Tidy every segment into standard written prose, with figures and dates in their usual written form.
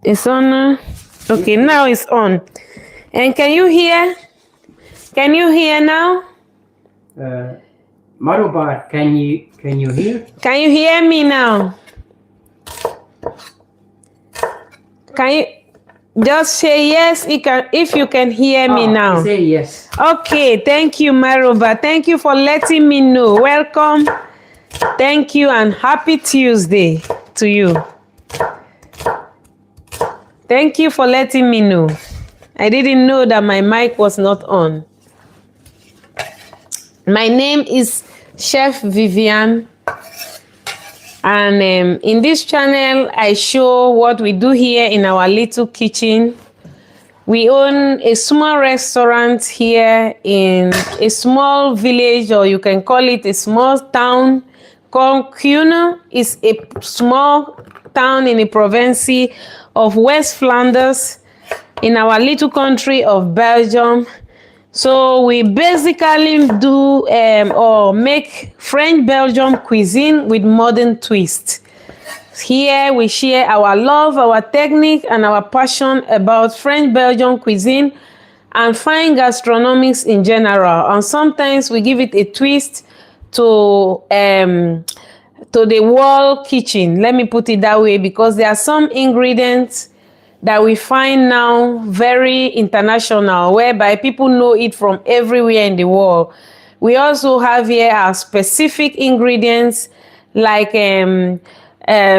It's on. Okay, now it's on. And can you hear? Can you hear now? Maruba, can you hear? Can you hear me now? Can you just say yes if you can hear me now? I say yes. Okay, thank you, Maruba. Thank you for letting me know. Welcome. Thank you and happy Tuesday to you. Thank you for letting me know. I didn't know that my mic was not on. My name is Chef Viviane, and in this channel I show what we do here in our little kitchen. We own a small restaurant here in a small village, or you can call it a small town called Cuisine. It's a small town in the province of West Flanders in our little country of Belgium. So we basically do or make French Belgium cuisine with modern twist. Here we share our love, our technique, and our passion about French Belgian cuisine and fine gastronomics in general. And sometimes we give it a twist to the world kitchen. Let me put it that way, because there are some ingredients that we find now very international, whereby people know it from everywhere in the world. We also have here our specific ingredients, like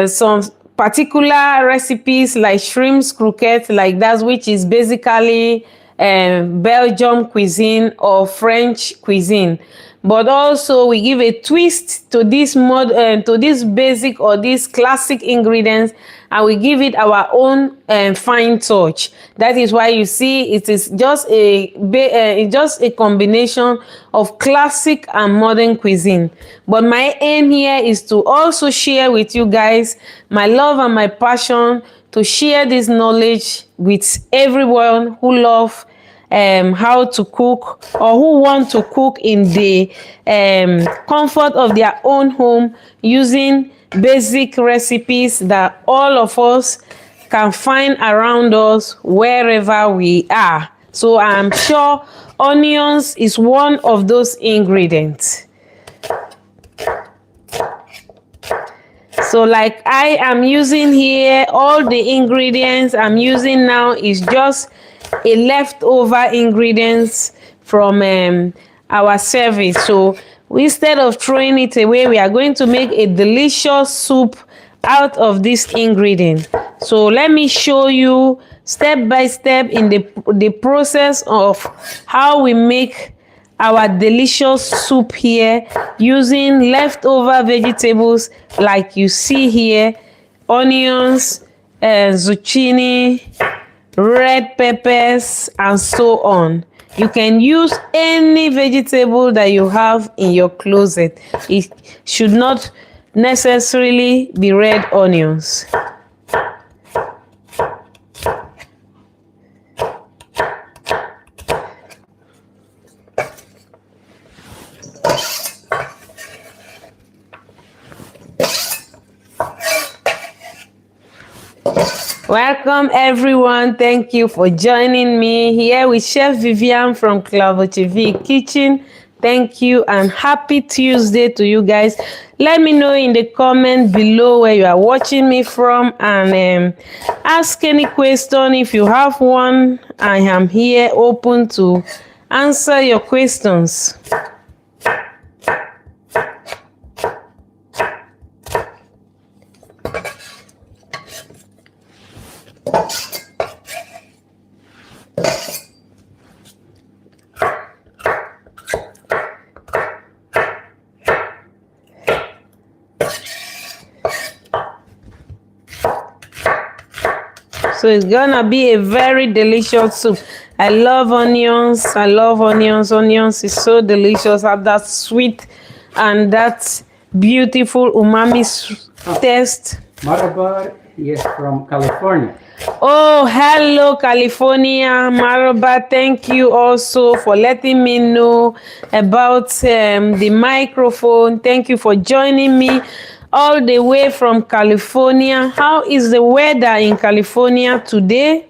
some particular recipes like shrimp croquettes, like that, which is basically Belgian cuisine or French cuisine. But also we give a twist to this to this basic or these classic ingredients, and we give it our own fine touch. That is why you see it is just a combination of classic and modern cuisine. But my aim here is to also share with you guys my love and my passion to share this knowledge with everyone who love how to cook, or who want to cook in the comfort of their own home, using basic recipes that all of us can find around us wherever we are. So I'm sure onions is one of those ingredients. So like I am using here, all the ingredients I'm using now is just a leftover ingredients from our service. So instead of throwing it away, we are going to make a delicious soup out of this ingredient. So let me show you step by step in the process of how we make our delicious soup here using leftover vegetables like you see here: onions, zucchini, red peppers, and so on. You can use any vegetable that you have in your closet. It should not necessarily be red onions. Welcome everyone. Thank you for joining me here with Chef Viviane from Klavertje Vier Kitchen. Thank you and happy Tuesday to you guys. Let me know in the comment below where you are watching me from, and ask any question if you have one. I am here open to answer your questions. So it's gonna be a very delicious soup. I love onions. I love onions. Onions is so delicious. Have that sweet and that beautiful umami taste. Maruba is from California. Oh, hello, California. Maruba, thank you also for letting me know about the microphone. Thank you for joining me. all the way from California. How is the weather in California today?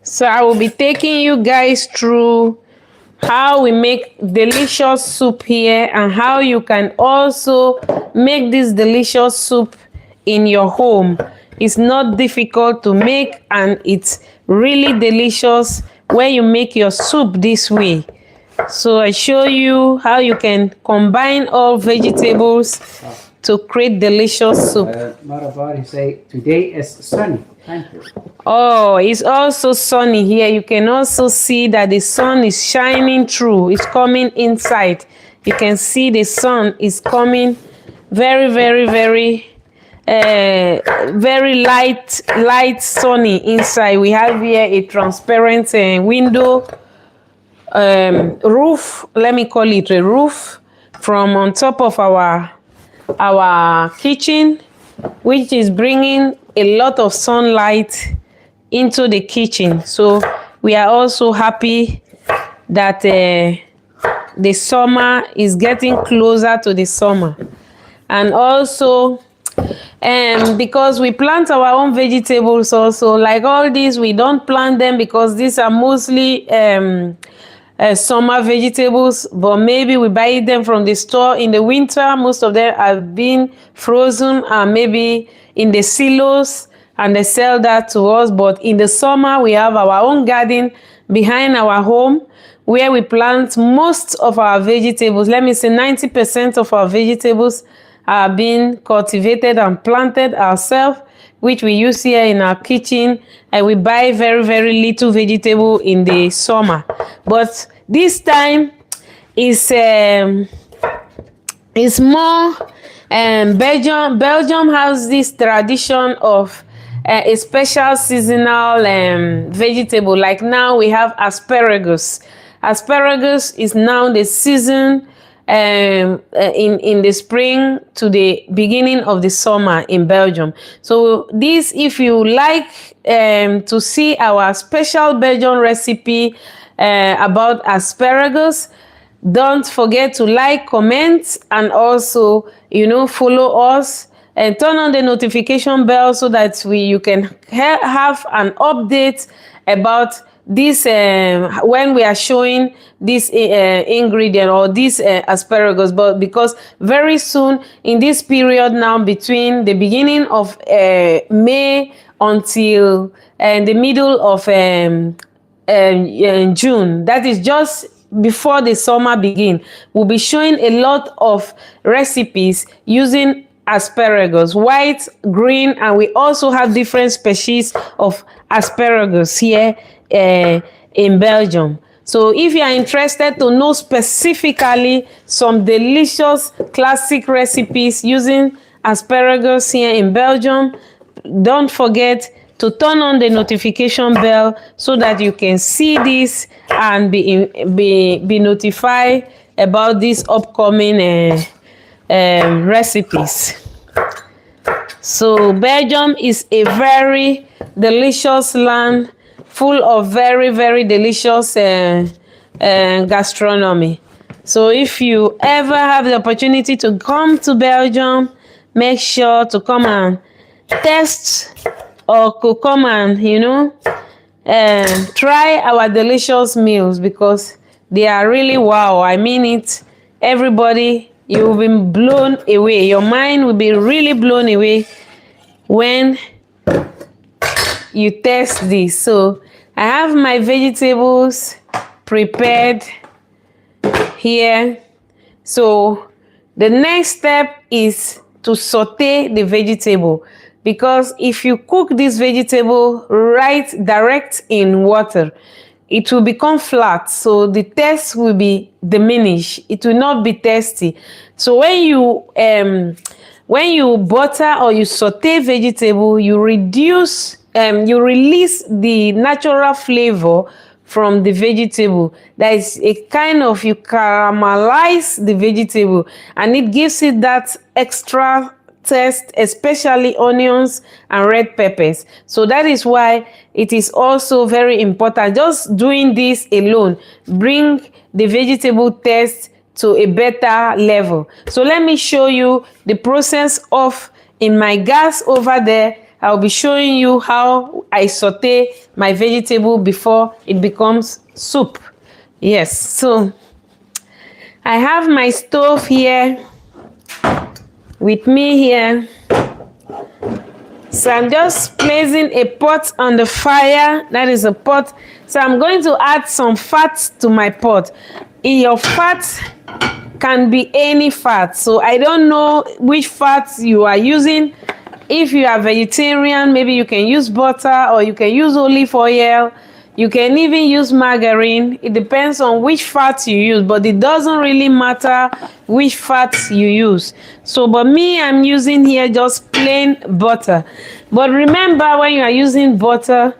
So I will be taking you guys through how we make delicious soup here and how you can also make this delicious soup in your home. It's not difficult to make and it's really delicious when you make your soup this way. So I show you how you can combine all vegetables to create delicious soup. Marabari say today is sunny. Thank you. Oh, it's also sunny here. You can also see that the sun is shining through. It's coming inside. You can see the sun is coming very, very, very light sunny inside. We have here a transparent window roof. Let me call it a roof from on top of our kitchen, which is bringing a lot of sunlight into the kitchen. So we are also happy that the summer is getting closer to the summer. And also because we plant our own vegetables also, like all these, we don't plant them because these are mostly summer vegetables, but maybe we buy them from the store in the winter. Most of them have been frozen and maybe in the silos, and they sell that to us. But in the summer, we have our own garden behind our home where we plant most of our vegetables. Let me say 90% of our vegetables are being cultivated and planted ourselves, which we use here in our kitchen, and we buy very, very little vegetable in the summer. But this time is more Belgium has this tradition of a special seasonal vegetable. Like now we have asparagus. Asparagus is now the season in the spring to the beginning of the summer in Belgium. So this, if you like to see our special Belgian recipe about asparagus, don't forget to like, comment, and also, follow us and turn on the notification bell so that you can have an update about this when we are showing this ingredient or this asparagus. But because very soon in this period now between the beginning of May until the middle of June, that is just before the summer begin, we'll be showing a lot of recipes using asparagus, white, green, and we also have different species of asparagus here in Belgium. So if you are interested to know specifically some delicious classic recipes using asparagus here in Belgium, don't forget to turn on the notification bell so that you can see this and be notified about these upcoming recipes. So Belgium is a very delicious land full of very, very delicious gastronomy. So if you ever have the opportunity to come to Belgium, make sure to come and test or to come and, try our delicious meals because they are really wow. I mean it. Everybody, you will be blown away. Your mind will be really blown away when you taste this. So I have my vegetables prepared here. So the next step is to saute the vegetable, because if you cook this vegetable direct in water, it will become flat, so the taste will be diminished. It will not be tasty. So when you butter or you saute vegetable, you release the natural flavor from the vegetable. That is a kind of, you caramelize the vegetable and it gives it that extra taste, especially onions and red peppers. So that is why it is also very important. Just doing this alone bring the vegetable taste to a better level. So let me show you the process of, in my gas over there, I'll be showing you how I saute my vegetable before it becomes soup. Yes, so I have my stove here with me here. So I'm just placing a pot on the fire. That is a pot. So I'm going to add some fat to my pot. Your fat can be any fat. So I don't know which fat you are using. If you are vegetarian, maybe you can use butter or you can use olive oil. You can even use margarine. It depends on which fat you use, but it doesn't really matter which fat you use. So, but me, I'm using here just plain butter. But remember, when you are using butter,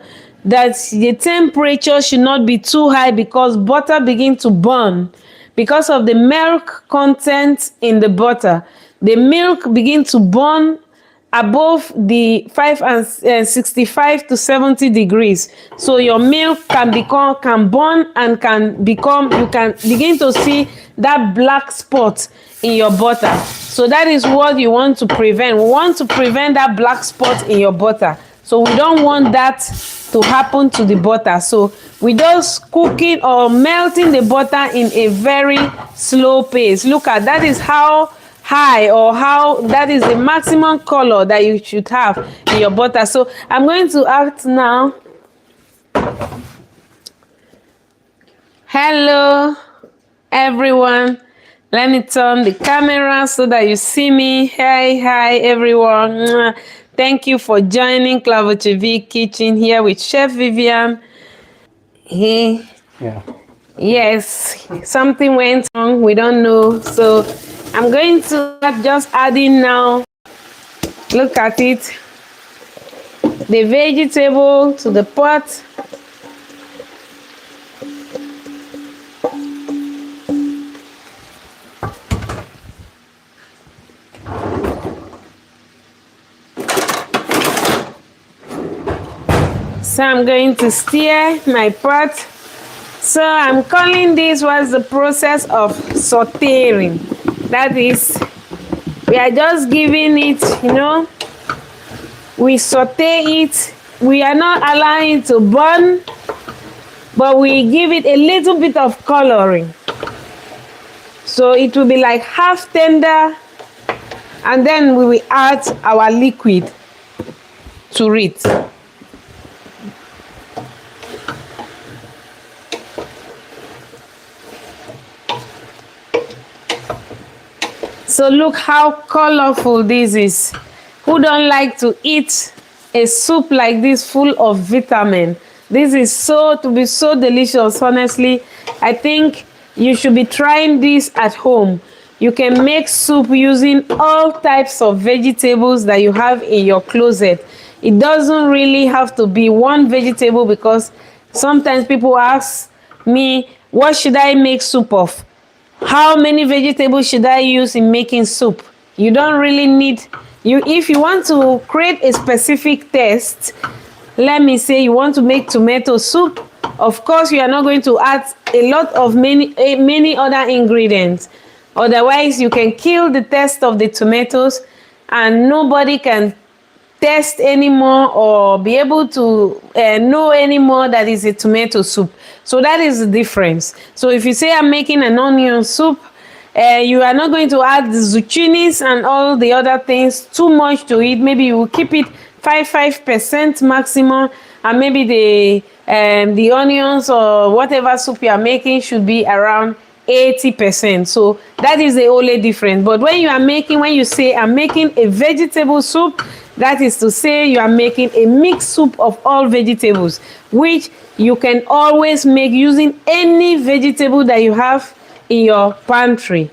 that the temperature should not be too high because butter begins to burn. Because of the milk content in the butter, the milk begins to burn above the 65 to 70 degrees. So your milk can burn and you can begin to see that black spot in your butter. So that is what you want to prevent. We want to prevent that black spot in your butter. So we don't want that to happen to the butter. So we just cooking or melting the butter in a very slow pace. Look at that, is how high or how that is the maximum color that you should have in your butter. So I'm going to add now. Hello everyone, let me turn the camera so that you see me. Hi everyone. Thank you for joining Klavertje Kitchen here with Chef Viviane. Hey. Yeah. Yes, something went wrong, we don't know. So I'm going to just add in now, look at it, the vegetable to the pot. So I'm going to stir my pot. So I'm calling this was the process of sauteing. That is, we are just giving it, we saute it. We are not allowing it to burn, but we give it a little bit of coloring. So it will be like half tender, and then we will add our liquid to it. So look how colorful this is. Who don't like to eat a soup like this full of vitamin? This is to be so delicious, honestly. I think you should be trying this at home. You can make soup using all types of vegetables that you have in your closet. It doesn't really have to be one vegetable, because sometimes people ask me, what should I make soup of? How many vegetables should I use in making soup? You don't really need, if you want to create a specific taste, let me say you want to make tomato soup, of course you are not going to add a lot of many other ingredients. Otherwise you can kill the taste of the tomatoes and nobody can taste anymore or be able to know anymore that is a tomato soup. So that is the difference. So if you say I'm making an onion soup, you are not going to add the zucchinis and all the other things too much to it. Maybe you will keep it 5% maximum, and maybe the onions or whatever soup you are making should be around 80%. So that is the only difference. But when you say I'm making a vegetable soup, that is to say you are making a mixed soup of all vegetables, which you can always make using any vegetable that you have in your pantry.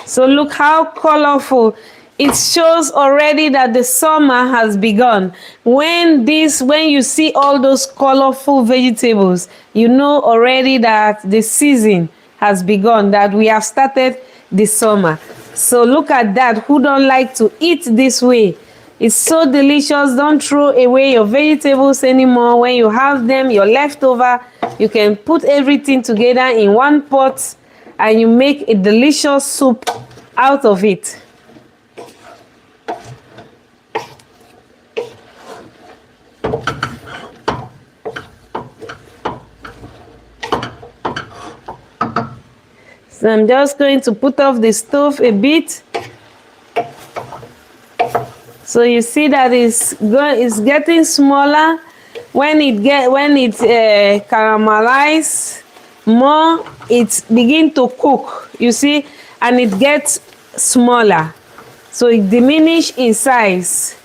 So look how colorful. It shows already that the summer has begun. When you see all those colorful vegetables, you know already that the season has begun, that we have started the summer. So look at that. Who don't like to eat this way? It's so delicious. Don't throw away your vegetables anymore. When you have them, your leftover, you can put everything together in one pot and you make a delicious soup out of it. So I'm just going to put off the stove a bit. So you see that it's getting smaller. When it caramelizes more, it begins to cook. You see, and it gets smaller. So it diminishes in size.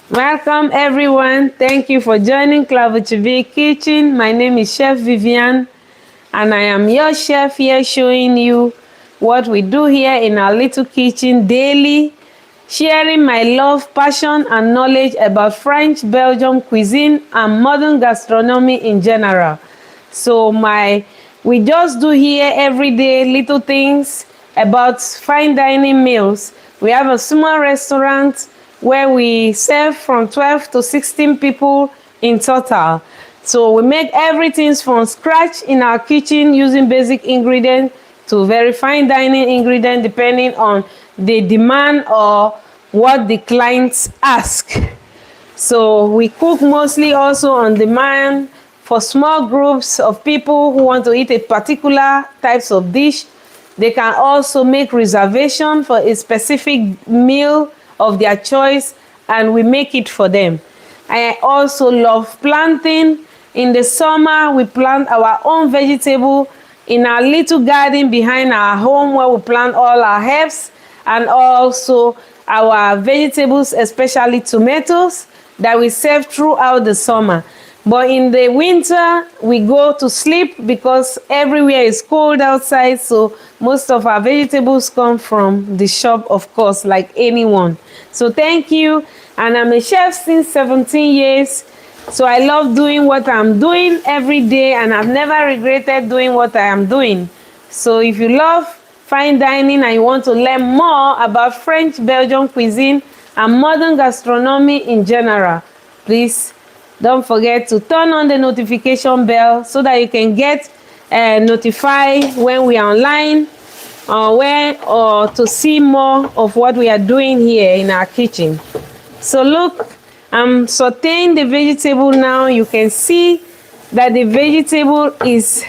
Welcome everyone. Thank you for joining Klavertje Kitchen. My name is Chef Viviane and I am your chef here showing you what we do here in our little kitchen daily, sharing my love, passion and knowledge about French, Belgian cuisine and modern gastronomy in general. So we just do here every day little things about fine dining meals. We have a small restaurant where we serve from 12 to 16 people in total. So we make everything from scratch in our kitchen using basic ingredients to very fine dining ingredients depending on the demand or what the clients ask. So we cook mostly also on demand for small groups of people who want to eat a particular types of dish. They can also make reservation for a specific meal of their choice and we make it for them. I also love planting. In the summer, we plant our own vegetable in our little garden behind our home where we plant all our herbs and also our vegetables, especially tomatoes, that we serve throughout the summer. But in the winter, we go to sleep because everywhere is cold outside. So most of our vegetables come from the shop, of course, like anyone. So thank you. And I'm a chef since 17 years. So I love doing what I'm doing every day. And I've never regretted doing what I am doing. So if you love fine dining and you want to learn more about French, Belgian cuisine and modern gastronomy in general, please don't forget to turn on the notification bell so that you can get notified when we are online or to see more of what we are doing here in our kitchen. So look, I'm sauteing the vegetable now. You can see that the vegetable is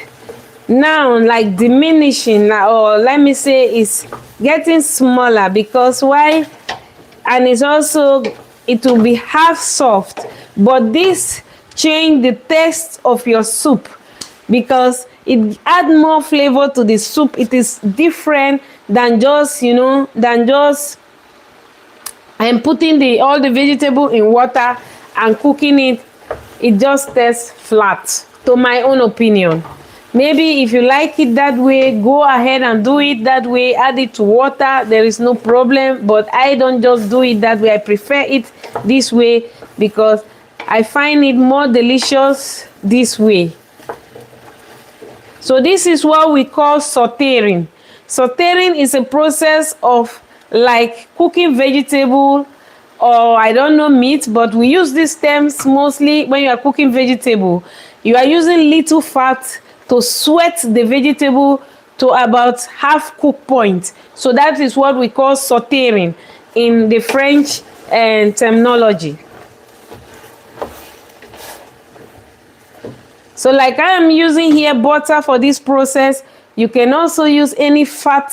now like diminishing, or let me say it's getting smaller because why? And it's also, it will be half soft. But this change the taste of your soup because it add more flavor to the soup. It is different than just, putting all the vegetable in water and cooking it. It just tastes flat, to my own opinion. Maybe if you like it that way, go ahead and do it that way. Add it to water. There is no problem. But I don't just do it that way. I prefer it this way because I find it more delicious this way. So this is what we call sauteing. Sauteing is a process of like cooking vegetable or I don't know meat, but we use these terms mostly when you are cooking vegetable. You are using little fat to sweat the vegetable to about half cook point. So that is what we call sauteing in the French terminology. So like I am using here butter for this process. You can also use any fat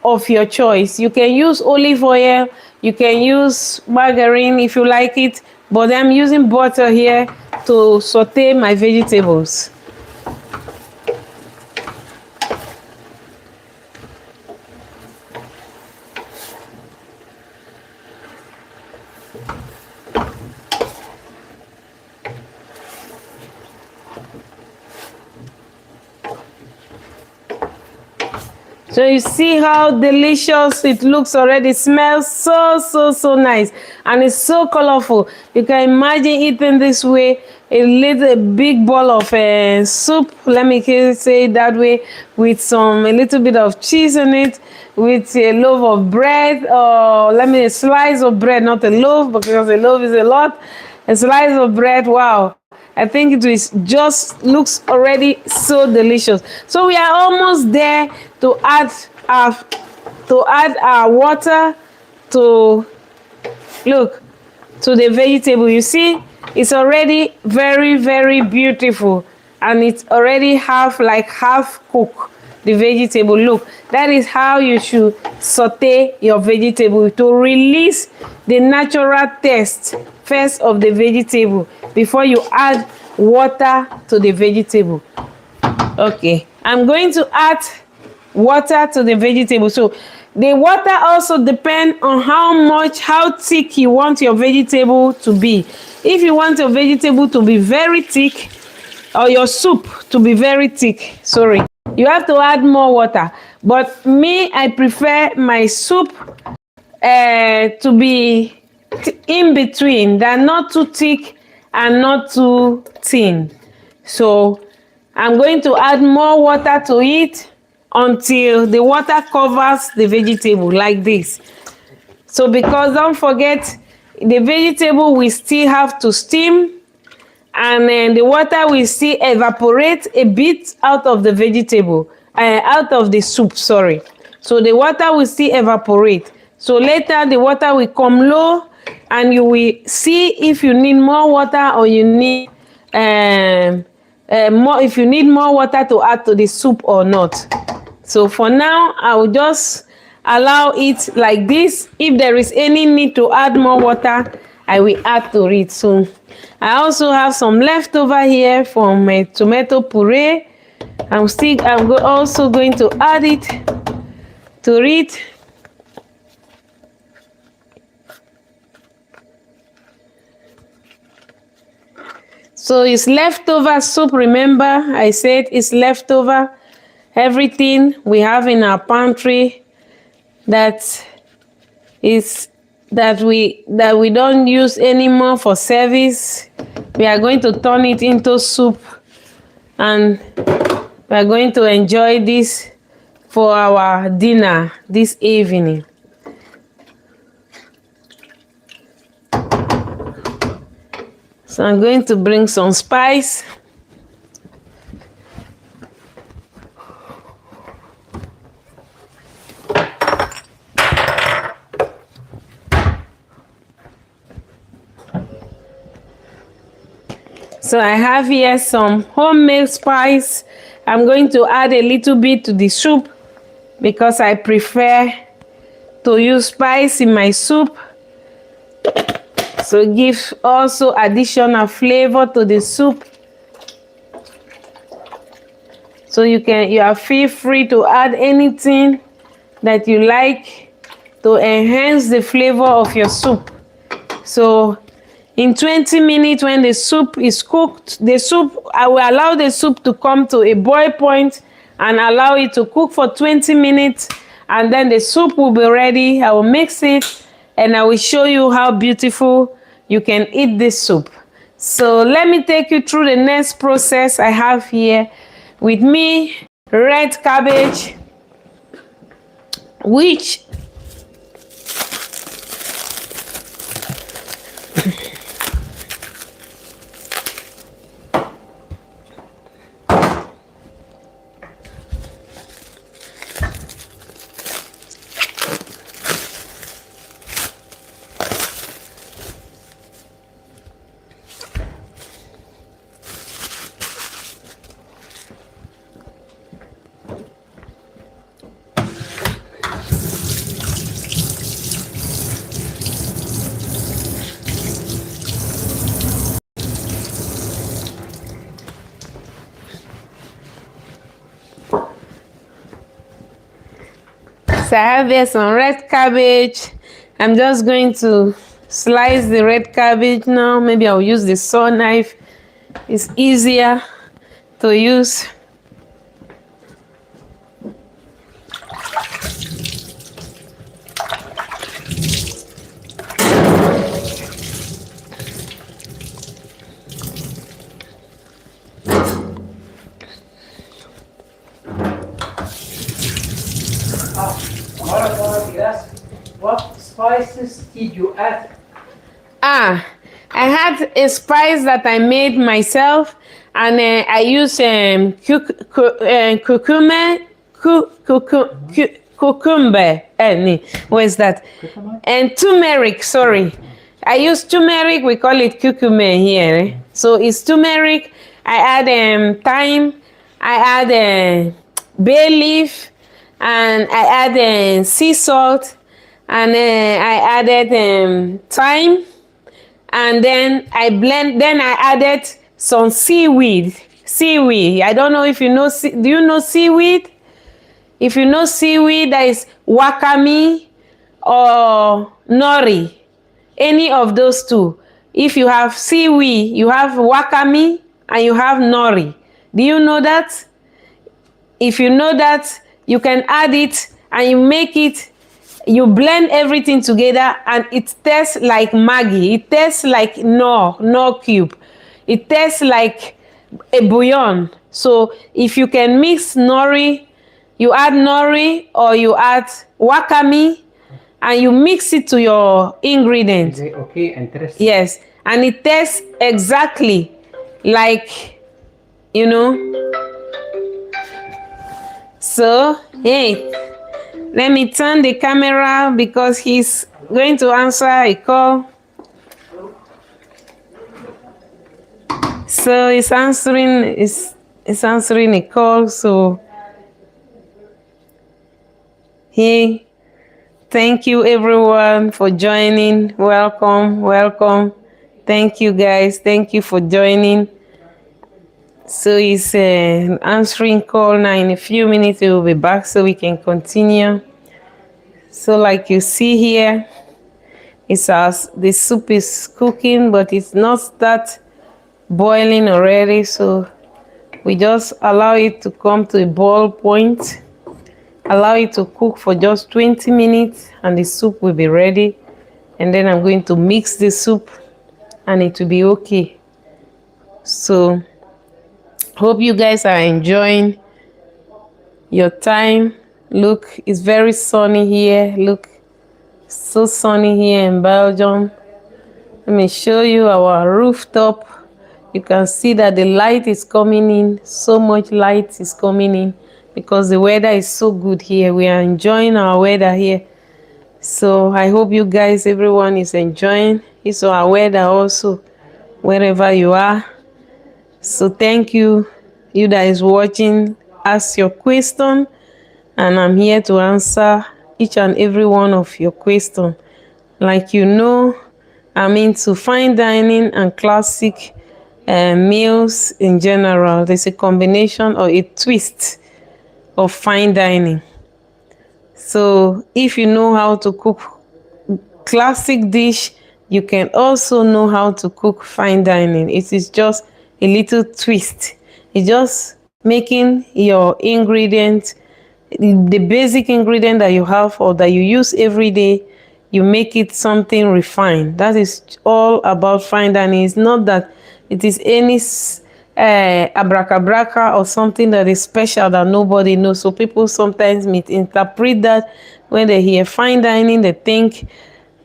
of your choice. You can use olive oil. You can use margarine if you like it. But I'm using butter here to saute my vegetables. So you see how delicious it looks already. It smells so nice, and it's so colorful. You can imagine eating this way, a big bowl of soup, let me say it that way, with a little bit of cheese in it, with a loaf of bread, or a slice of bread, not a loaf, because a loaf is a lot. A slice of bread, wow. I think it is just looks already so delicious. So we are almost there to add our water to the vegetable. You see, it's already very beautiful, and it's already half cooked. The vegetable, look, that is how you should saute your vegetable to release the natural taste first of the vegetable before you add water to the vegetable. Okay, I'm going to add water to the vegetable. So the water also depends on how thick you want your vegetable to be. If you want your vegetable to be very thick, or your soup to be very thick, sorry, you have to add more water. But me, I prefer my soup to be in between. They're not too thick and not too thin. So I'm going to add more water to it until the water covers the vegetable like this. So because don't forget, the vegetable will still have to steam, and then the water will still evaporate a bit out of the vegetable, out of the soup, sorry. So the water will still evaporate. So later the water will come low, and you will see if you need more water, or you need if you need more water to add to the soup or not. So for now, I will just allow it like this. If there is any need to add more water, I will add to it. So I also have some leftover here from my tomato puree. I'm also going to add it to it. So it's leftover soup. Remember, I said it's leftover. Everything we have in our pantry that we don't use anymore for service, we are going to turn it into soup, and we are going to enjoy this for our dinner this evening. So I'm going to bring some spice. So I have here some homemade spice. I'm going to add a little bit to the soup because I prefer to use spice in my soup. So give also additional flavor to the soup. So you are feel free to add anything that you like to enhance the flavor of your soup. So in 20 minutes, when the soup is cooked, I will allow the soup to come to a boil point and allow it to cook for 20 minutes, and then the soup will be ready. I will mix it, and I will show you how beautiful you can eat this soup. So let me take you through the next process. I have here with me red cabbage, which so I have here some red cabbage. I'm just going to slice the red cabbage now. Maybe I'll use the saw knife. It's easier to use. spices did you add? I had a spice that I made myself, and I use cucumber. Where's that? Cucumber? And turmeric. Sorry, I use turmeric. We call it cucumber here. So it's turmeric. I add thyme. I add bay leaf, and I add sea salt, and I added thyme. And then I blend. Then I added some seaweed. Seaweed. I don't know if you know. Do you know seaweed? If you know seaweed, that is wakame or nori. Any of those two. If you have seaweed, you have wakame and you have nori. Do you know that? If you know that, you can add it and you make it. You blend everything together and it tastes like Maggi. It tastes like no cube. It tastes like a bouillon. So if you can mix nori, you add nori or you add wakame and you mix it to your ingredients. Okay, interesting. Yes, and it tastes exactly like, you know. So, hey. Let me turn the camera because he's going to answer a call. So he's answering a call. So hey, thank you everyone for joining. Welcome. Thank you guys. Thank you for joining. So he's answering call now. In a few minutes he will be back so we can continue. So like you see here, the soup is cooking, but it's not start boiling already. So we just allow it to come to a boil point. Allow it to cook for just 20 minutes and the soup will be ready. And then I'm going to mix the soup and it will be okay. So hope you guys are enjoying your time. Look, it's very sunny here. Look, so sunny here in Belgium. Let me show you our rooftop. You can see that the light is coming in. So much light is coming in because the weather is so good here. We are enjoying our weather here. So I hope you guys, everyone is enjoying. It's our weather also, wherever you are. So thank you, you that is watching. Ask your question. And I'm here to answer each and every one of your questions. Like you know, I'm into fine dining and classic meals in general. There's a combination or a twist of fine dining. So if you know how to cook classic dish, you can also know how to cook fine dining. It is just a little twist. It's just making your ingredients, the basic ingredient that you have or that you use every day, you make it something refined. That is all about fine dining. It's not that it is any abracadabra or something that is special that nobody knows. So people sometimes misinterpret that. When they hear fine dining, they think,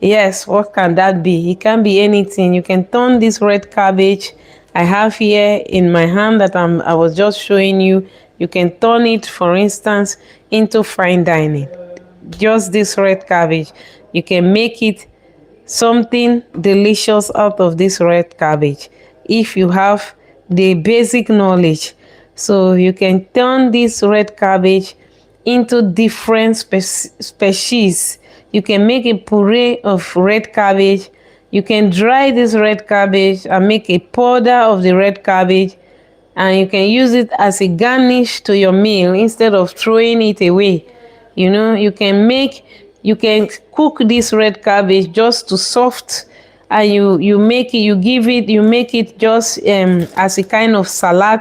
yes, what can that be? It can be anything. You can turn this red cabbage I have here in my hand that I was just showing you. You can turn it, for instance, into fine dining. Just this red cabbage. You can make it something delicious out of this red cabbage if you have the basic knowledge. So you can turn this red cabbage into different species. You can make a puree of red cabbage. You can dry this red cabbage and make a powder of the red cabbage, and you can use it as a garnish to your meal instead of throwing it away. You know, you can cook this red cabbage just to soft, and you make it just as a kind of salad.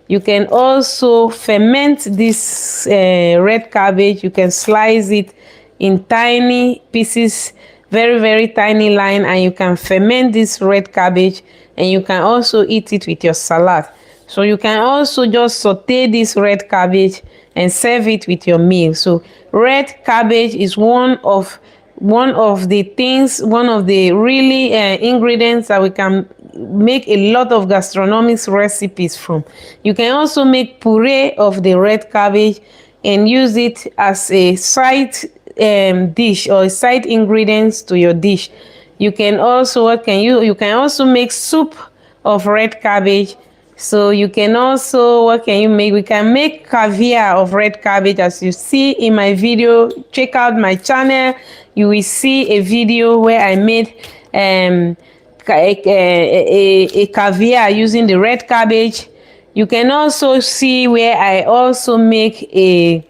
You can also ferment this red cabbage. You can slice it in tiny pieces, very, very tiny line, and you can ferment this red cabbage, and you can also eat it with your salad. So you can also just saute this red cabbage and serve it with your meal. So red cabbage is one of one of the really ingredients that we can make a lot of gastronomic recipes from. You can also make puree of the red cabbage and use it as a side dish or side ingredients to your dish. You can also you can also make soup of red cabbage. So you can also, what can you make? We can make caviar of red cabbage, as you see in my video. Check out my channel. You will see a video where I made a caviar using the red cabbage. You can also see where I also make a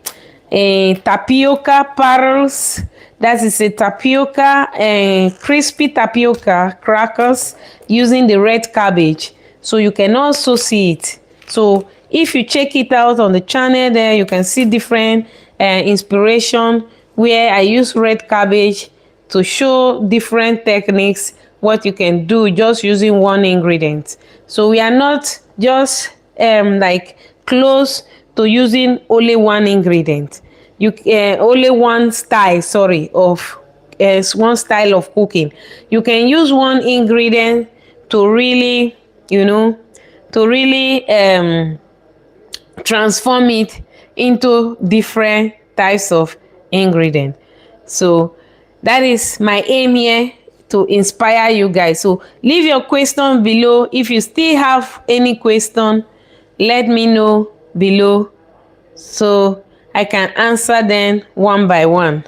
tapioca pearls. That is a tapioca and crispy tapioca crackers using the red cabbage. So you can also see it. So if you check it out on the channel there, you can see different inspiration where I use red cabbage to show different techniques, what you can do just using one ingredient. So we are not just like close to using only one ingredient. You only one style, sorry, of one style of cooking. You can use one ingredient to really, you know, to really transform it into different types of ingredients. So that is my aim here, to inspire you guys. So leave your question below. If you still have any question, let me know below so I can answer them one by one.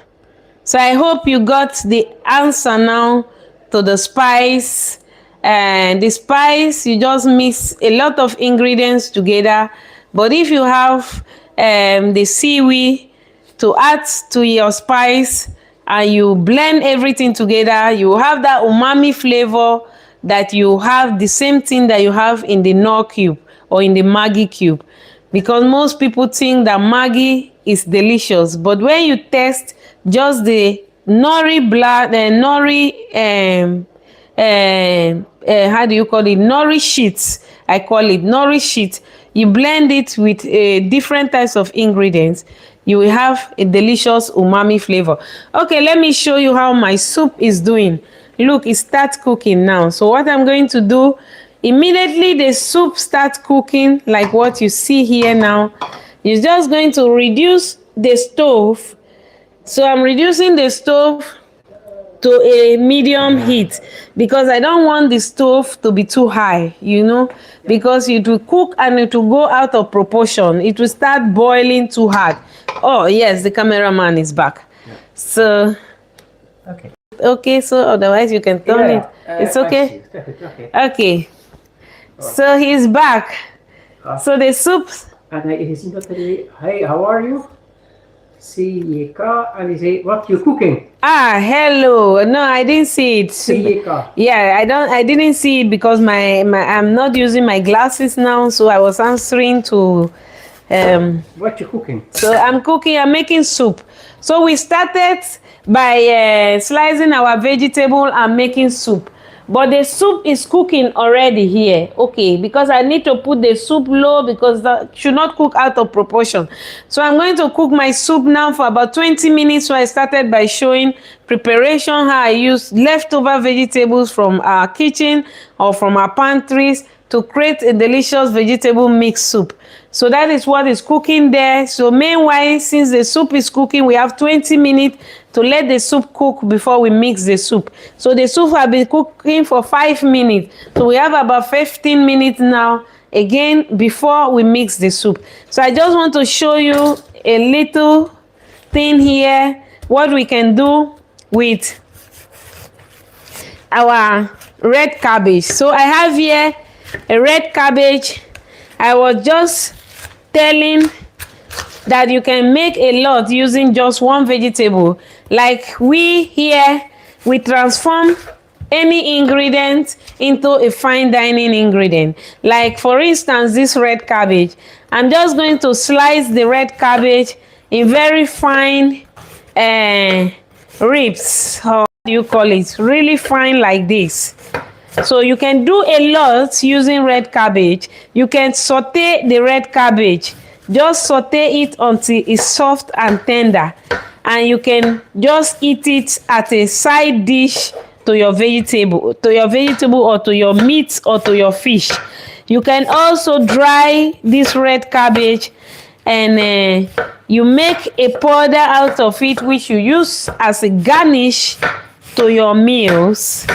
So I hope you got the answer now to the spice. And the spice, you just mix a lot of ingredients together. But if you have the seaweed to add to your spice and you blend everything together, you have that umami flavor that you have the same thing that you have in the Knorr cube or in the Maggi cube. Because most people think that Maggi is delicious, but when you taste just the nori blood and nori how do you call it, nori sheets, I call it nori sheet, you blend it with different types of ingredients, you will have a delicious umami flavor. Okay, let me show you how my soup is doing. Look, it starts cooking now. So what I'm going to do, immediately the soup starts cooking like what you see here now, you're just going to reduce the stove. So I'm reducing the stove to a medium heat because I don't want the stove to be too high, you know, because it will cook and it will go out of proportion. It will start boiling too hard. Oh yes, the cameraman is back. Yeah. So okay, so otherwise you can turn it. It's okay. Okay. So he's back. So the soup. And he's not telling, hey, how are you? See and he say, what you cooking? Ah, hello. No, I didn't see it. Yeah, I didn't see it because I'm not using my glasses now, so I was answering to what you cooking? So I'm making soup. So we started by slicing our vegetable and making soup. But the soup is cooking already here, okay, because I need to put the soup low because that should not cook out of proportion. So I'm going to cook my soup now for about 20 minutes. So I started by showing preparation, how I use leftover vegetables from our kitchen or from our pantries to create a delicious vegetable mixed soup. So that is what is cooking there. So meanwhile, since the soup is cooking, we have 20 minutes to let the soup cook before we mix the soup. So the soup has been cooking for 5 minutes. So we have about 15 minutes now, again, before we mix the soup. So I just want to show you a little thing here, what we can do with our red cabbage. So I have here a red cabbage. I was just telling that you can make a lot using just one vegetable. Like we here, we transform any ingredient into a fine dining ingredient. Like for instance, this red cabbage. I'm just going to slice the red cabbage in very fine ribs, or what do you call it? Really fine like this. So you can do a lot using red cabbage. You can saute the red cabbage Just saute it until it's soft and tender, and you can just eat it as a side dish to your vegetable or to your meat or to your fish. You can also dry this red cabbage, and you make a powder out of it, which you use as a garnish to your meals.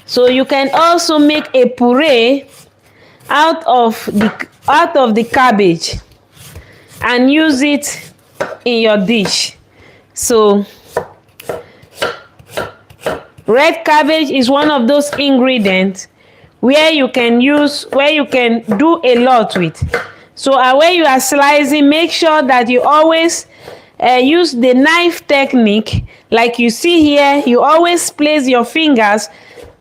So you can also make a puree out of the cabbage and use it in your dish. So red cabbage is one of those ingredients where you can do a lot with. So when you are slicing, make sure that you always use the knife technique. Like you see here, you always place your fingers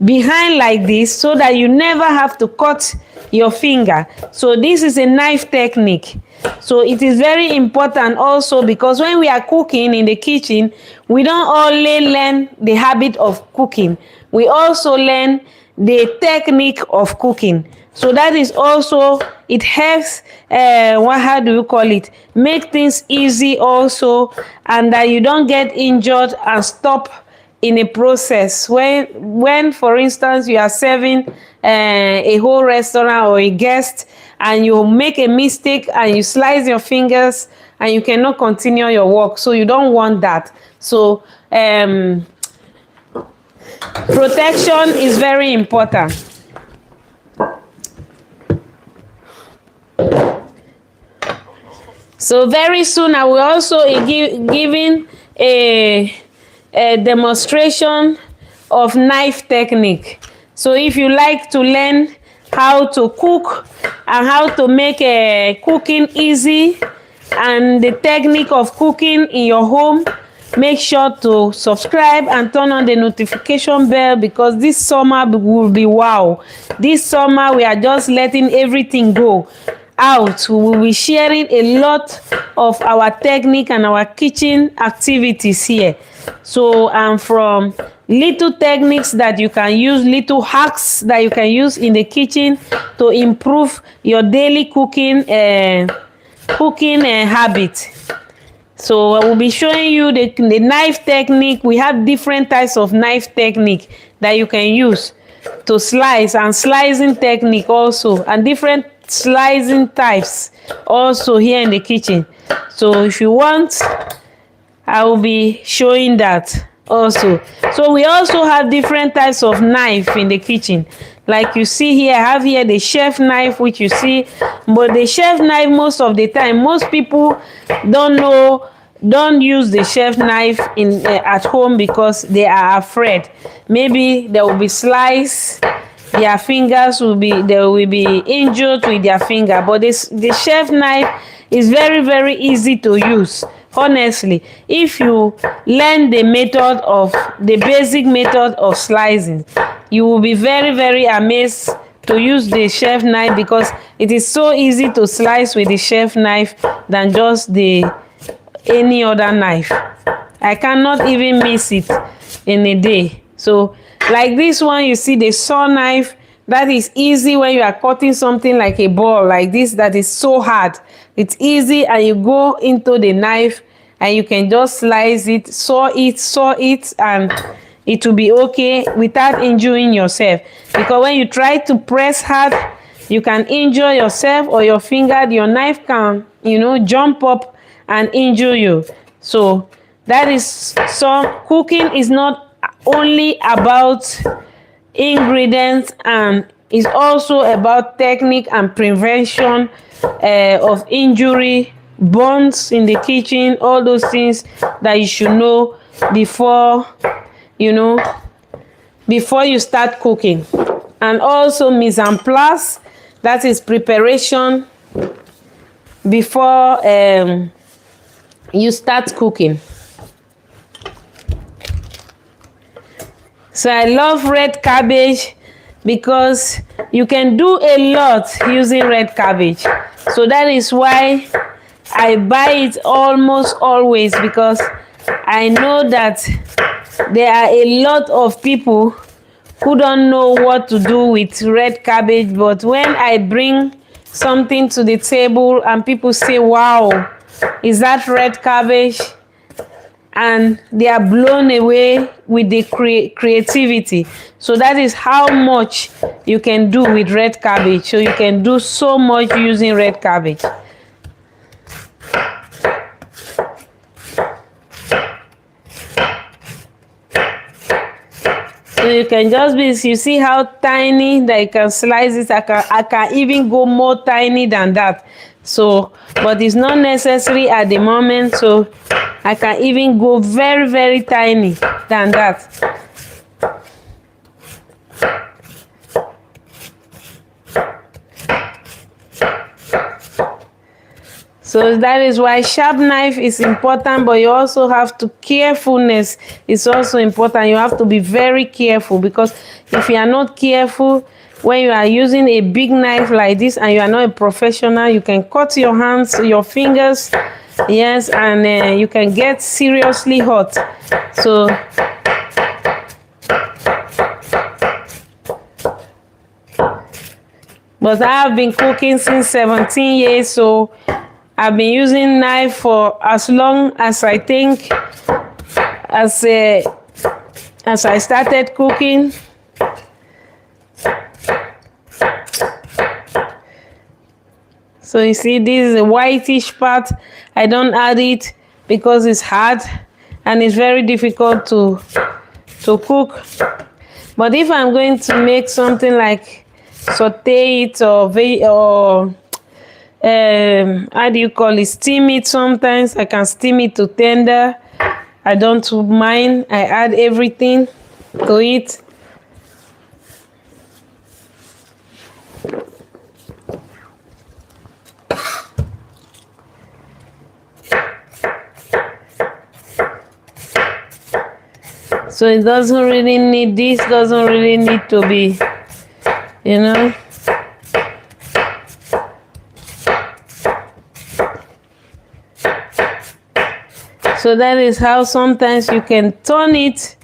behind like this so that you never have to cut your finger. So this is a knife technique. So it is very important also, because when we are cooking in the kitchen, we don't only learn the habit of cooking, we also learn the technique of cooking. So that is also, it helps how do you call it, make things easy also, and that you don't get injured and stop in a process. When for instance you are serving a whole restaurant or a guest, and you make a mistake and you slice your fingers and you cannot continue your work, so you don't want that. So protection is very important. So very soon I will also giving a demonstration of knife technique. So if you like to learn how to cook and how to make cooking easy and the technique of cooking in your home, make sure to subscribe and turn on the notification bell, because this summer will be wow. This summer we are just letting everything go out. We will be sharing a lot of our technique and our kitchen activities here. So from little techniques that you can use, little hacks that you can use in the kitchen to improve your daily cooking habit. So I will be showing you the knife technique. We have different types of knife technique that you can use to slice, and slicing technique also, and different slicing types also here in the kitchen. So if you want, I will be showing that also. So we also have different types of knife in the kitchen. Like you see here, I have here the chef knife, which you see, but the chef knife, most of the time, most people don't use the chef knife at home because they are afraid. Maybe there will be slice, their fingers will be injured with their finger. But the chef knife is very, very easy to use. Honestly, if you learn the basic method of slicing, you will be very, very amazed to use the chef knife, because it is so easy to slice with the chef knife than just any other knife. I cannot even miss it in a day. So like this one, you see the saw knife, that is easy when you are cutting something like a ball like this that is so hard. It's easy, and you go into the knife and you can just slice it, saw it, and it will be okay without injuring yourself. Because when you try to press hard, you can injure yourself or your finger. Your knife can, jump up and injure you. So that is, so cooking is not only about ingredients, and it's also about technique and prevention of injury, burns in the kitchen, all those things that you should know before you start cooking. And also mise en place, that is preparation before you start cooking. So I love red cabbage because you can do a lot using red cabbage. So that is why I buy it almost always, because I know that there are a lot of people who don't know what to do with red cabbage. But when I bring something to the table and people say, wow, is that red cabbage? And they are blown away with the creativity. So that is how much you can do with red cabbage. So you can do so much using red cabbage. So you can just be, you see how tiny that you can slice it. I can even go more tiny than that. So, but it's not necessary at the moment. So I can even go very, very tiny than that. So that is why sharp knife is important, but you also have to, carefulness is also important. You have to be very careful, because if you are not careful, when you are using a big knife like this and you are not a professional, you can cut your hands, your fingers, yes, and you can get seriously hurt. So but I have been cooking since 17 years, so I've been using knife for as long as I think as I started cooking. So you see, this is a whitish part. I don't add it because it's hard and it's very difficult to cook. But if I'm going to make something like saute it or how do you call it, steam it, sometimes I can steam it to tender. I don't mind. I add everything to it. So it doesn't really need, this doesn't really need to be, you know. So that is how sometimes you can turn it.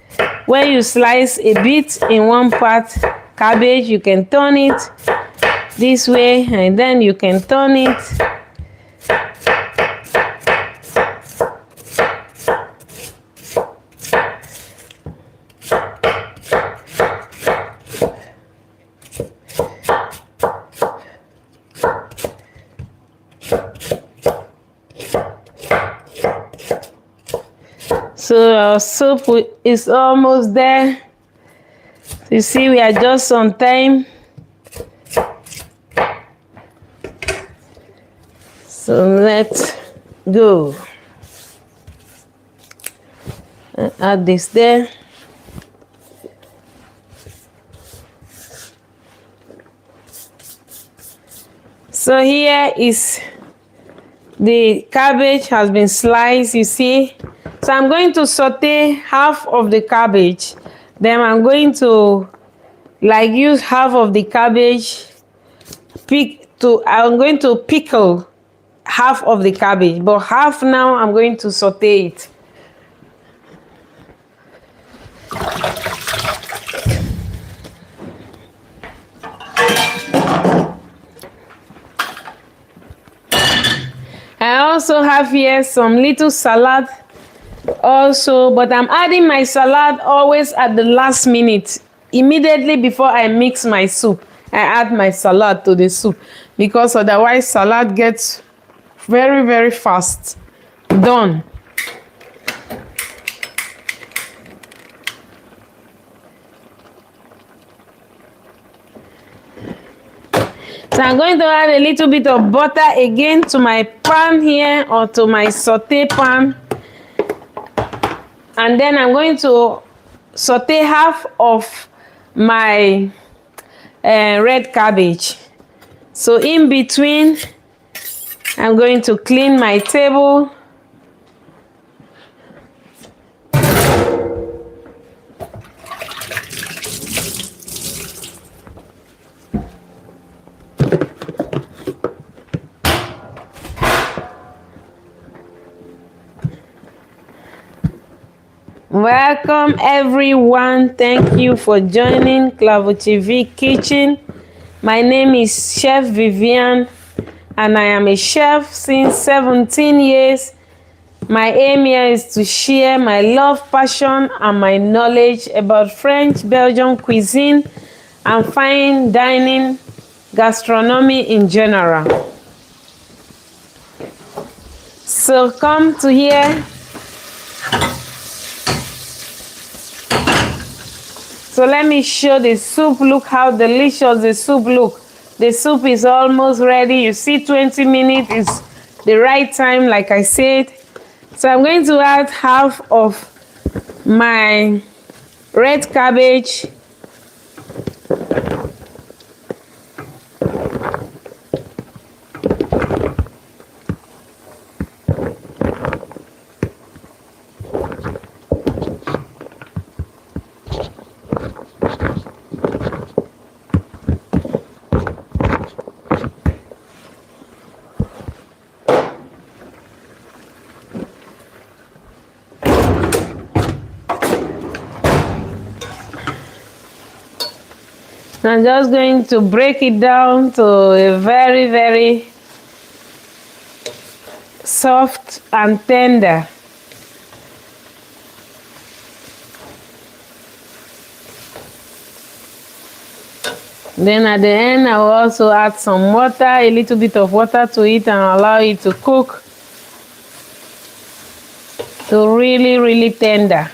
When you slice a bit in one part cabbage, you can turn it this way, and then you can turn it. So our soup is almost there. You see, we are just on time. So let's go. Add this there. So here is the cabbage has been sliced, you see. So I'm going to saute half of the cabbage. Then I'm going to use half of the cabbage. I'm going to pickle half of the cabbage, but half now I'm going to saute it. I also have here some little salad also, but I'm adding my salad always at the last minute. Immediately before I mix my soup, I add my salad to the soup, because otherwise salad gets very, very fast done. So I'm going to add a little bit of butter again to my pan here, or to my saute pan. And then I'm going to saute half of my red cabbage. So in between, I'm going to clean my table. Welcome everyone. Thank you for joining Klavertje kitchen. My name is Chef Viviane. and I am a chef since 17 years. My aim here is to share my love, passion, and my knowledge about French, Belgian cuisine, and fine dining, gastronomy in general. So come to here. So let me show the soup. Look how delicious the soup looks. The soup is almost ready. You see 20 minutes is the right time, like I said. So I'm going to add half of my red cabbage. I'm just going to break it down to a very, very soft and tender. Then at the end, I will also add some water, a little bit of water to it, and allow it to cook to really, really tender.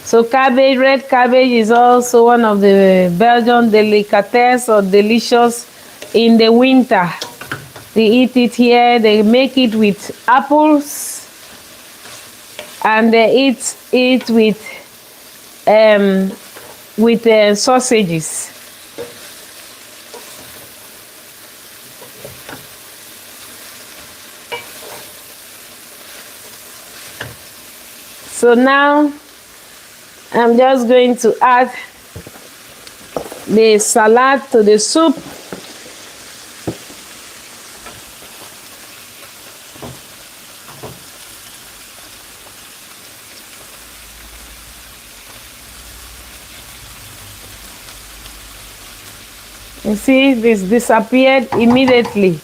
So cabbage, red cabbage is also one of the Belgian delicatessen or delicious in the winter. They eat it here, they make it with apples, and they eat it with sausages. So now I'm just going to add the salad to the soup. You see, this disappeared immediately.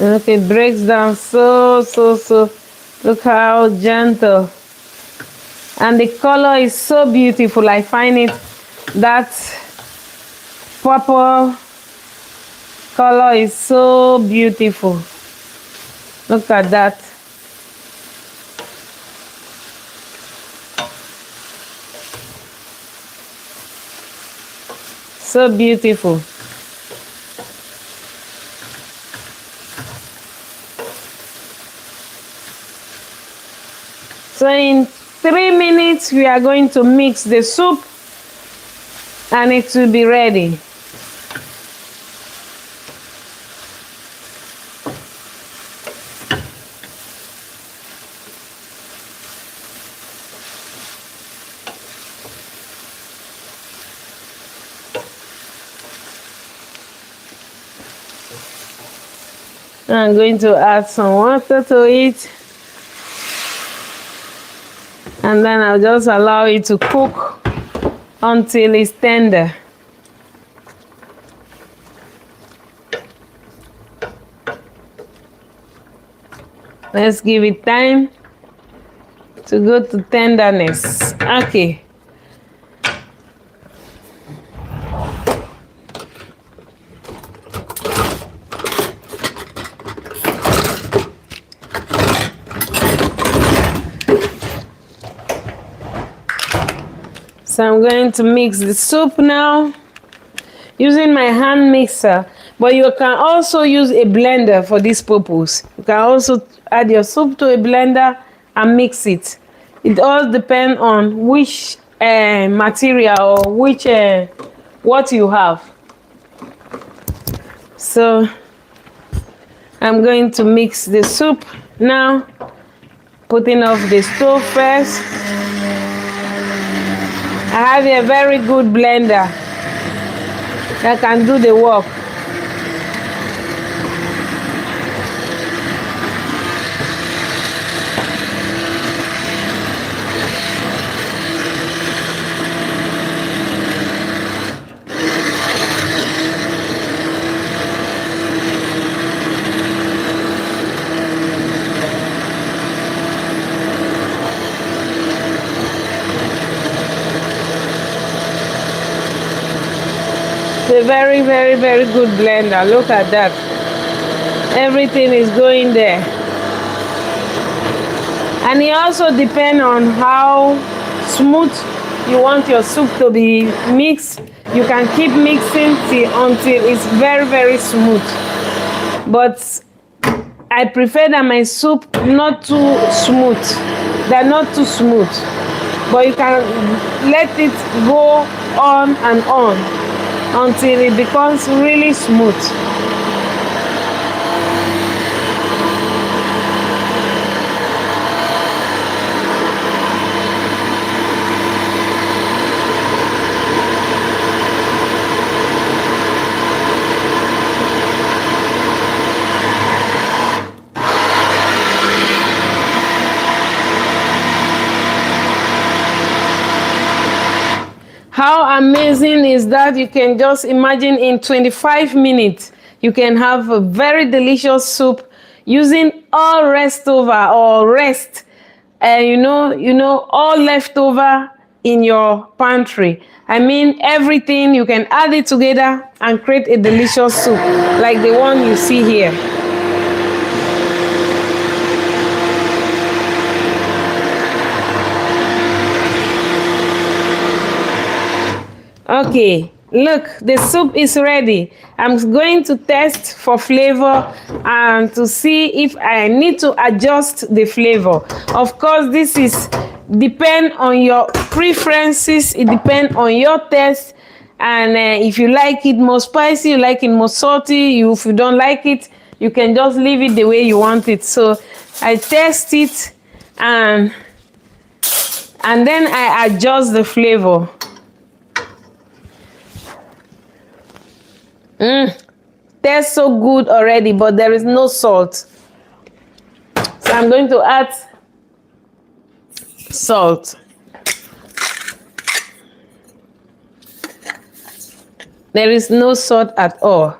Look, it breaks down so. Look how gentle. And the color is so beautiful. I find it that purple color is so beautiful. Look at that. So beautiful. So in 3 minutes, we are going to mix the soup and it will be ready. I'm going to add some water to it. And then I'll just allow it to cook until it's tender. Let's give it time to go to tenderness. Okay. So I'm going to mix the soup now using my hand mixer, but you can also use a blender for this purpose. You can also add your soup to a blender and mix it. It all depends on which material or which what you have. So I'm going to mix the soup now, putting off the stove first. I have a very good blender. that can do the work. It's a very, very, very good blender. Look at that. Everything is going there. And it also depends on how smooth you want your soup to be mixed. You can keep mixing until it's very, very smooth. But I prefer that my soup not too smooth. They're not too smooth. But you can let it go on and on until it becomes really smooth. How amazing is that? You can just imagine in 25 minutes, you can have a very delicious soup using all leftover or rest, all leftover in your pantry. I mean, everything, you can add it together and create a delicious soup like the one you see here. Okay, look, the soup is ready. I'm going to test for flavor and to see if I need to adjust the flavor. Of course, this is depend on your preferences. It depends on your taste. And if you like it more spicy, you like it more salty. If you don't like it, you can just leave it the way you want it. So I test it and then I adjust the flavor. Tastes so good already, but there is no salt. So I'm going to add salt. There is no salt at all.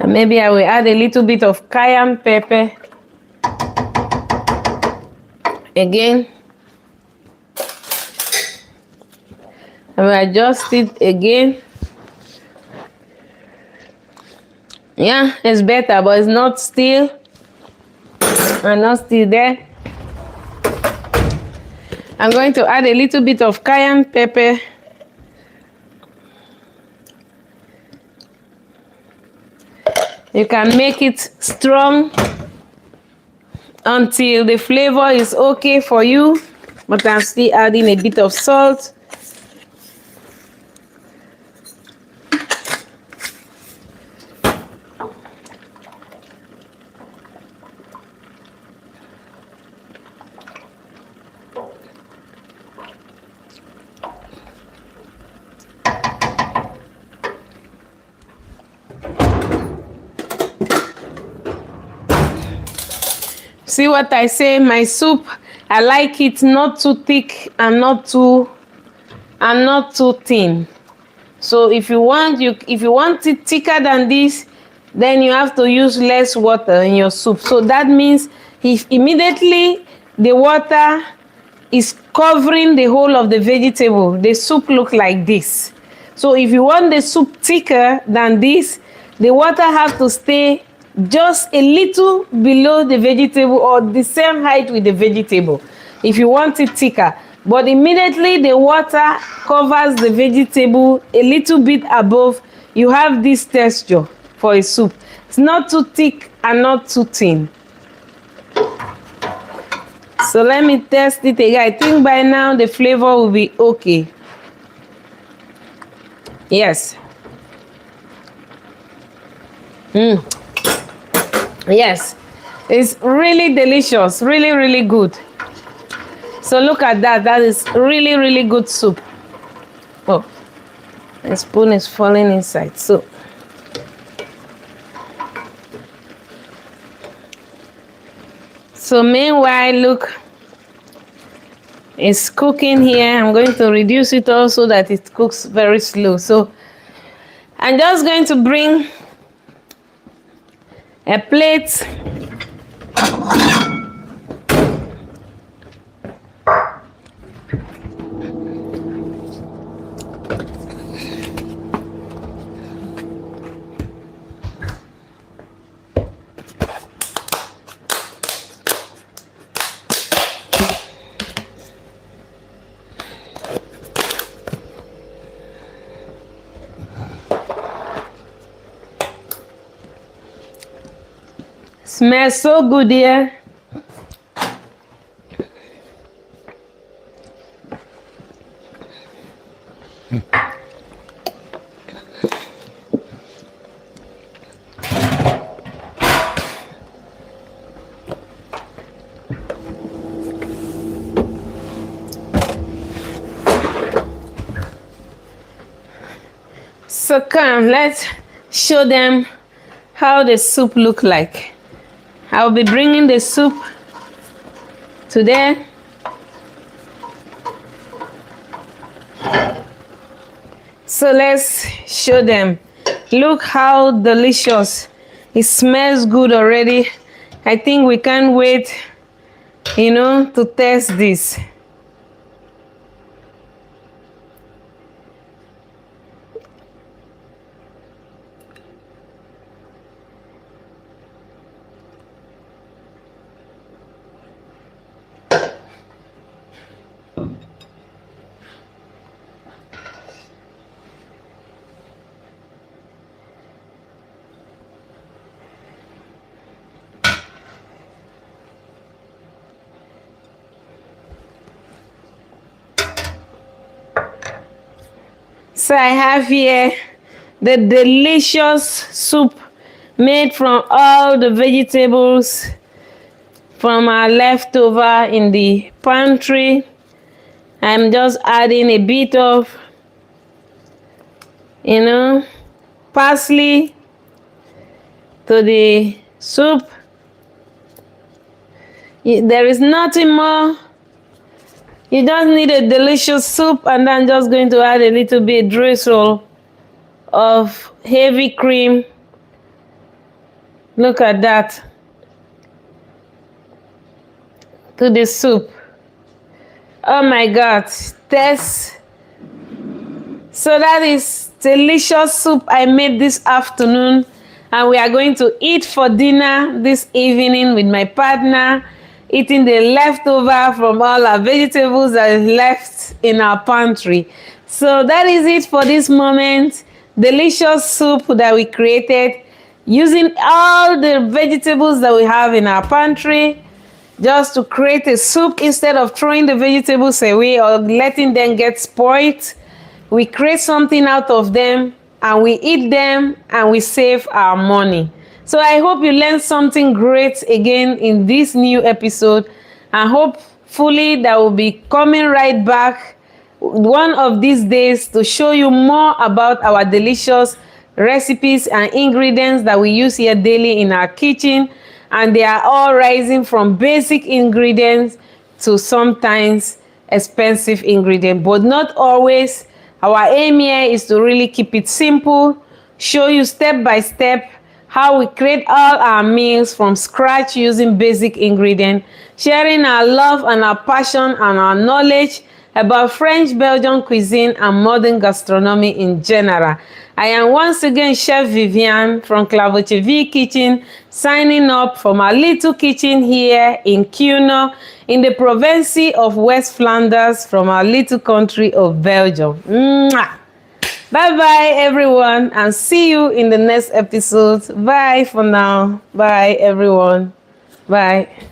And maybe I will add a little bit of cayenne pepper. Again, I will adjust it again. Yeah, it's better, but it's not still. I'm not still there. I'm going to add a little bit of cayenne pepper. You can make it strong until the flavor is okay for you, but I'm still adding a bit of salt. See what I say? My soup, I like it not too thick and not too thin. So if you want it thicker than this, then you have to use less water in your soup. So that means if immediately the water is covering the whole of the vegetable, the soup look like this. So if you want the soup thicker than this, the water has to stay just a little below the vegetable or the same height with the vegetable if you want it thicker. But immediately the water covers the vegetable a little bit above, you have this texture for a soup. It's not too thick and not too thin. So let me test it again. I think by now the flavor will be okay. Yes. Yes. It's really delicious, really, really good. So look at that. That is really, really good soup. Oh, the spoon is falling inside. So meanwhile, look, it's cooking here. I'm going to reduce it also so that it cooks very slow. So I'm just going to bring a plate. Smells so good here. So come, let's show them how the soup look like. I'll be bringing the soup to there. So let's show them. Look how delicious. It smells good already. I think we can't wait, to taste this. So I have here the delicious soup made from all the vegetables from our leftover in the pantry. I'm just adding a bit of, parsley to the soup. There is nothing more. You just need a delicious soup, and I'm just going to add a little bit drizzle of heavy cream. Look at that. To the soup. Oh my God, taste. So that is delicious soup I made this afternoon, and we are going to eat for dinner this evening with my partner, eating the leftover from all our vegetables that is left in our pantry. So that is it for this moment. Delicious soup that we created using all the vegetables that we have in our pantry, just to create a soup instead of throwing the vegetables away or letting them get spoiled. We create something out of them, and we eat them, and we save our money. So I hope you learned something great again in this new episode, and hopefully that will be coming right back one of these days to show you more about our delicious recipes and ingredients that we use here daily in our kitchen. And they are all rising from basic ingredients to sometimes expensive ingredients, but not always. Our aim here is to really keep it simple, show you step by step how we create all our meals from scratch using basic ingredients, sharing our love and our passion and our knowledge about French Belgian cuisine and modern gastronomy in general. I am once again Chef Viviane from Klavertje Vier kitchen, signing up from our little kitchen here in Cuisine in the province of West Flanders from our little country of Belgium. Mwah! Bye-bye, everyone, and see you in the next episode. Bye for now. Bye, everyone. Bye.